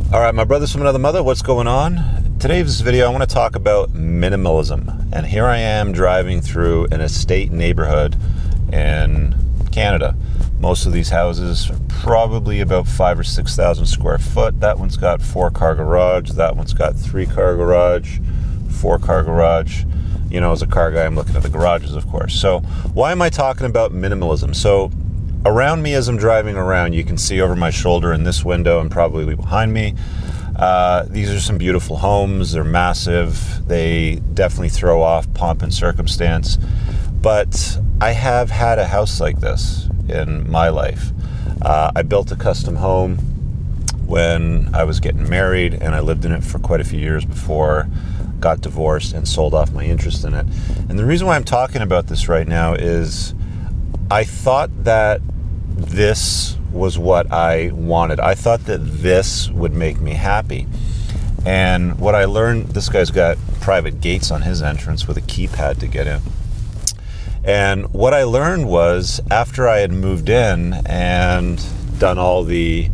All right, my brothers from another mother, what's going on? Today's video, I want to talk about minimalism. And here I am driving through an estate neighborhood in Canada. Most of these houses are probably about 5,000 or 6,000 square foot. That one's got 4-car garage. That one's got 3-car garage, 4-car garage. You know, as a car guy, I'm looking at the garages, of course. So why am I talking about minimalism? So around me as I'm driving around, you can see over my shoulder in this window and probably behind me, these are some beautiful homes. They're massive. They definitely throw off pomp and circumstance. But I have had a house like this in my life. I built a custom home when I was getting married, and I lived in it for quite a few years before got divorced and sold off my interest in it. And the reason why I'm talking about this right now is I thought that this was what I wanted. I thought that this would make me happy. And what I learned, this guy's got private gates on his entrance with a keypad to get in. And what I learned was after I had moved in and done all the,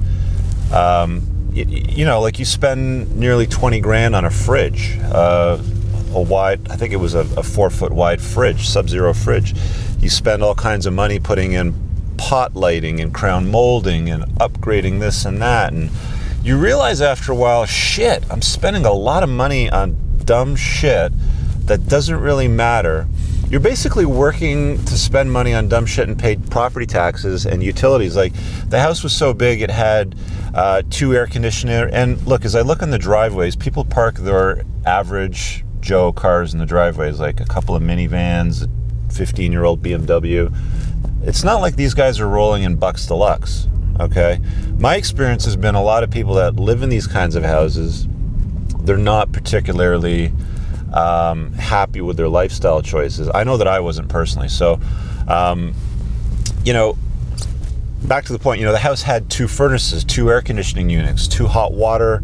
you know, like you spend nearly 20 grand on a fridge, a wide, I think it was a 4-foot wide fridge, sub-zero fridge. You spend all kinds of money putting in pot lighting and crown molding and upgrading this and that. And you realize after a while, shit, I'm spending a lot of money on dumb shit that doesn't really matter. You're basically working to spend money on dumb shit and pay property taxes and utilities. Like, the house was so big, it had 2 air conditioners. And look, as I look in the driveways, people park their average Joe cars in the driveways, like a couple of minivans, a 15-year-old BMW. It's not like these guys are rolling in Bucks Deluxe, okay? My experience has been a lot of people that live in these kinds of houses, they're not particularly happy with their lifestyle choices. I know that I wasn't personally. So, you know, back to the point, you know, the house had 2 furnaces, 2 air conditioning units, 2 hot water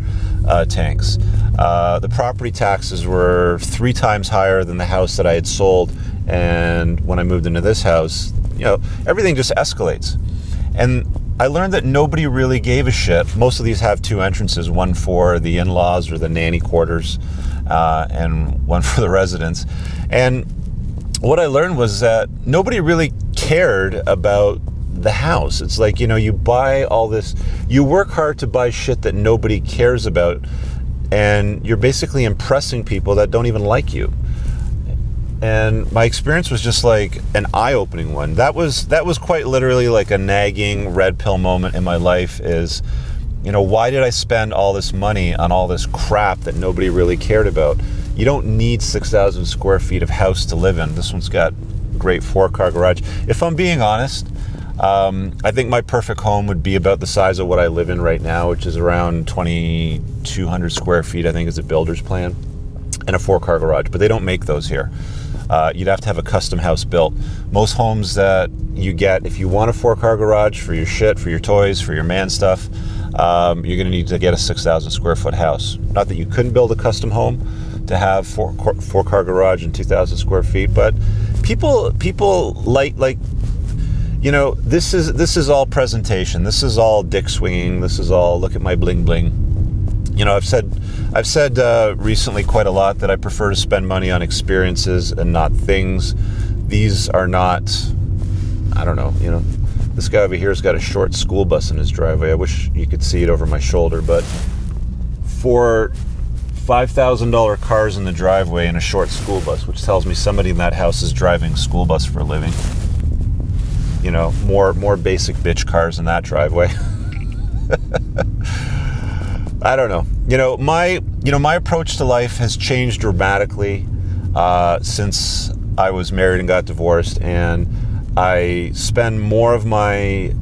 tanks. The property taxes were 3 times higher than the house that I had sold. And when I moved into this house, you know, everything just escalates. And I learned that nobody really gave a shit. Most of these have 2 entrances, one for the in-laws or the nanny quarters, and one for the residents. And what I learned was that nobody really cared about the house. It's like, you know, you buy all this, you work hard to buy shit that nobody cares about, and you're basically impressing people that don't even like you. And my experience was just like an eye-opening one. That was quite literally like a nagging red pill moment in my life is, you know, why did I spend all this money on all this crap that nobody really cared about? You don't need 6,000 square feet of house to live in. This one's got a great 4-car garage. If I'm being honest, I think my perfect home would be about the size of what I live in right now, which is around 2,200 square feet, I think is a builder's plan, and a 4-car garage. But they don't make those here. You'd have to have a custom house built. Most homes that you get, if you want a 4-car garage for your shit, for your toys, for your man stuff, you're going to need to get a 6,000 square foot house. Not that you couldn't build a custom home to have 4-car garage and 2,000 square feet, but people like, you know, this is all presentation. This is all dick swinging. This is all look at my bling bling. You know, I've said recently quite a lot that I prefer to spend money on experiences and not things. These are not, I don't know, you know, this guy over here has got a short school bus in his driveway. I wish you could see it over my shoulder, but for $5,000 cars in the driveway and a short school bus, which tells me somebody in that house is driving a school bus for a living. You know, more basic bitch cars in that driveway. I don't know. You know, my approach to life has changed dramatically since I was married and got divorced, and I spend more of my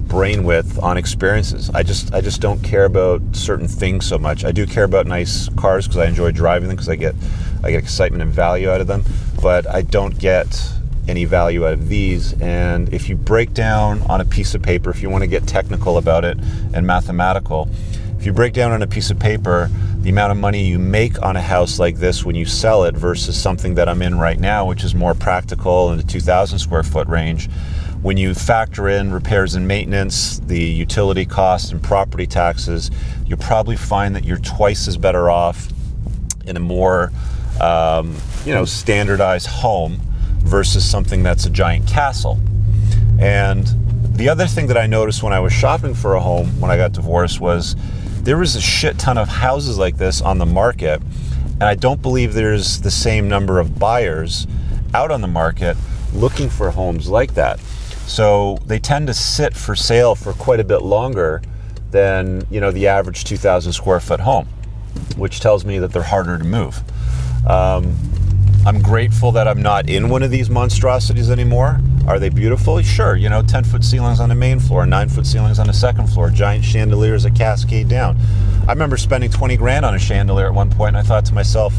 brain width on experiences. I just don't care about certain things so much. I do care about nice cars because I enjoy driving them because I get excitement and value out of them, but I don't get any value out of these. And if you break down on a piece of paper, if you want to get technical about it and mathematical, if you break down on a piece of paper the amount of money you make on a house like this when you sell it versus something that I'm in right now, which is more practical in the 2,000 square foot range, when you factor in repairs and maintenance, the utility costs and property taxes, you'll probably find that you're twice as better off in a more standardized home versus something that's a giant castle. And the other thing that I noticed when I was shopping for a home when I got divorced was there was a shit ton of houses like this on the market, and I don't believe there's the same number of buyers out on the market looking for homes like that. So they tend to sit for sale for quite a bit longer than, the average 2,000 square foot home, which tells me that they're harder to move. I'm grateful that I'm not in one of these monstrosities anymore. Are they beautiful? Sure, 10-foot ceilings on the main floor, 9-foot ceilings on the second floor, giant chandeliers that cascade down. I remember spending 20 grand on a chandelier at one point, and I thought to myself,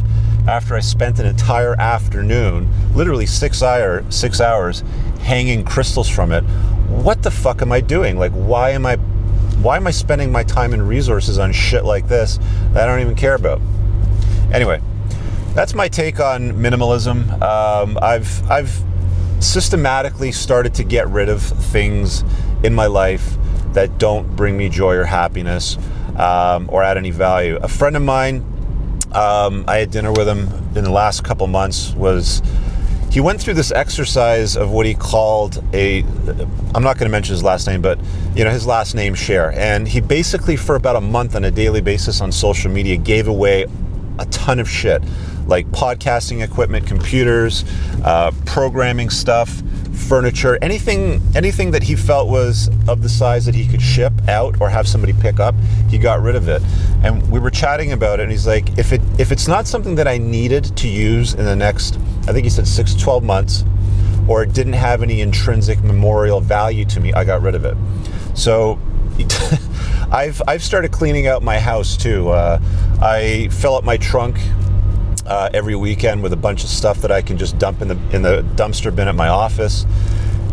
after I spent an entire afternoon, literally 6 hours, hanging crystals from it, what the fuck am I doing? Like, why am I spending my time and resources on shit like this that I don't even care about? Anyway, that's my take on minimalism. I've systematically started to get rid of things in my life that don't bring me joy or happiness, or add any value. A friend of mine, I had dinner with him in the last couple months, he went through this exercise of what he called I'm not going to mention his last name, but his last name share. And he basically, for about a month on a daily basis on social media, gave away a ton of shit, like podcasting equipment, computers, programming stuff, furniture, anything that he felt was of the size that he could ship out or have somebody pick up, he got rid of it. And we were chatting about it, and he's like, if it's not something that I needed to use in the next, I think he said 6 to 12 months, or it didn't have any intrinsic memorial value to me, I got rid of it. So I've started cleaning out my house too. I fill up my trunk every weekend with a bunch of stuff that I can just dump in the dumpster bin at my office.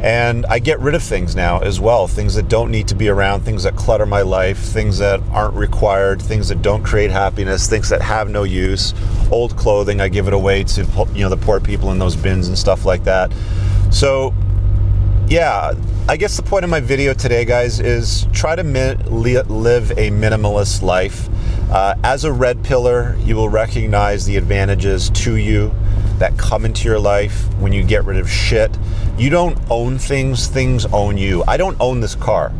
And I get rid of things now as well, things that don't need to be around, things that clutter my life, things that aren't required, things that don't create happiness, things that have no use. Old clothing, I give it away to the poor people in those bins and stuff like that. So yeah, I guess the point of my video today, guys, is try to live a minimalist life. As a red pillar, you will recognize the advantages to you that come into your life when you get rid of shit. You don't own things, things own you. I don't own this car.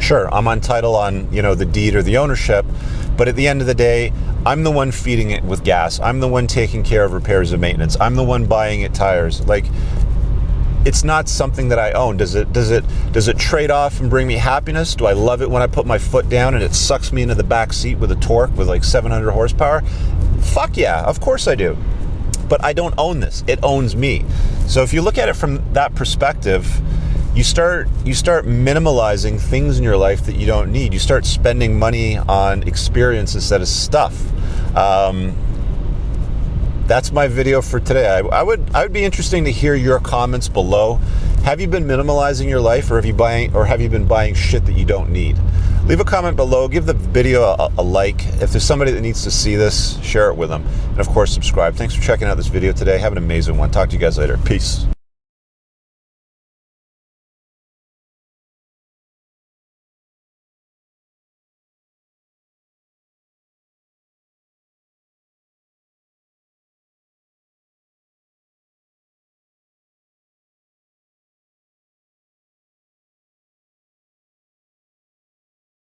Sure, I'm on title on, the deed or the ownership, but at the end of the day, I'm the one feeding it with gas. I'm the one taking care of repairs and maintenance. I'm the one buying it tires. Like, it's not something that I own. Does it trade off and bring me happiness? Do I love it when I put my foot down and it sucks me into the back seat with a torque with like 700 horsepower? Fuck yeah, of course I do. But I don't own this. It owns me. So if you look at it from that perspective, you start minimalizing things in your life that you don't need. You start spending money on experience instead of stuff. That's my video for today. I would be interesting to hear your comments below. Have you been minimalizing your life, or have you been buying shit that you don't need? Leave a comment below. Give the video a like. If there's somebody that needs to see this, share it with them. And of course, subscribe. Thanks for checking out this video today. Have an amazing one. Talk to you guys later. Peace.